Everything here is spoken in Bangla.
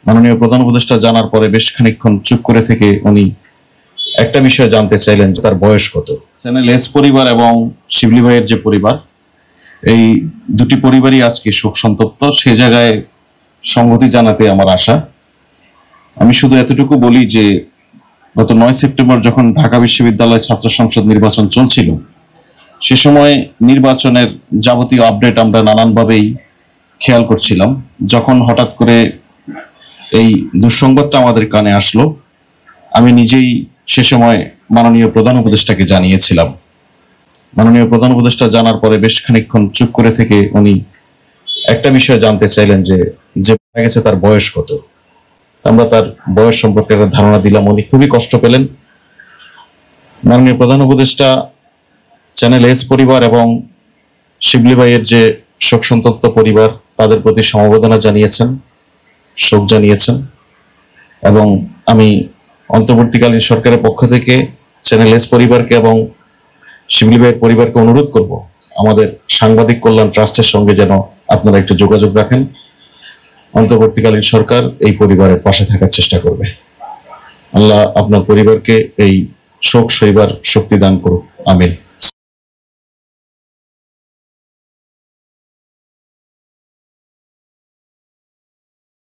মাননীয় প্রধান উপদেষ্টা জানার পরে বেশ খানিকক্ষণ চুপ করে থেকে উনি একটা বিষয় জানতে চাইলেন যে তার বয়স কত। চ্যানেল এস পরিবার এবং শিবলি ভাইয়ের যে পরিবার, এই দুটি পরিবারই আজকে শোক সন্তপ্ত। সে জায়গায় সংহতি জানাতে আমার আশা। আমি শুধু এতটুকু বলি যে গত 9 সেপ্টেম্বর যখন ঢাকা বিশ্ববিদ্যালয় ছাত্র সংসদ নির্বাচন চলছিল, সে সময় নির্বাচনের যাবতীয় আপডেট আমরা নানানভাবেই খেয়াল করছিলাম। যখন হঠাৎ করে এই দুঃসংবাদটা আমাদের কানে আসলো, আমি নিজেই সে সময় মাননীয় প্রধান উপদেষ্টাকে জানিয়েছিলাম। মাননীয় প্রধান উপদেষ্টা জানার পরে বেশ খানিকক্ষণ চুপ করে থেকে উনি একটা বিষয় জানতে চাইলেন যে মারা গেছে তার বয়স কত। আমরা তার বয়স সম্পর্কে একটা ধারণা দিলাম। উনি খুবই কষ্ট পেলেন। মাননীয় প্রধান উপদেষ্টা চ্যানেল এস পরিবার এবং শিবলি ভাইয়ের যে শোক সন্তপ্ত পরিবার, তাদের প্রতি সমবেদনা জানিয়েছেন, শোক জানিয়েছেন। এবং আমি অন্তর্বর্তীকালীন সরকারের পক্ষ থেকে চ্যানেল এস পরিবারকে এবং শিবলি ভাইয়ের পরিবারকে অনুরোধ করব, আমাদের সাংবাদিক কল্যাণ ট্রাস্টের সঙ্গে যেন আপনারা একটু যোগাযোগ রাখেন। অন্তর্বর্তীকালীন সরকার এই পরিবারের পাশে থাকার চেষ্টা করবে। আল্লাহ আপনার পরিবারকে এই শোক সইবার শক্তি দান করুক। আমিন।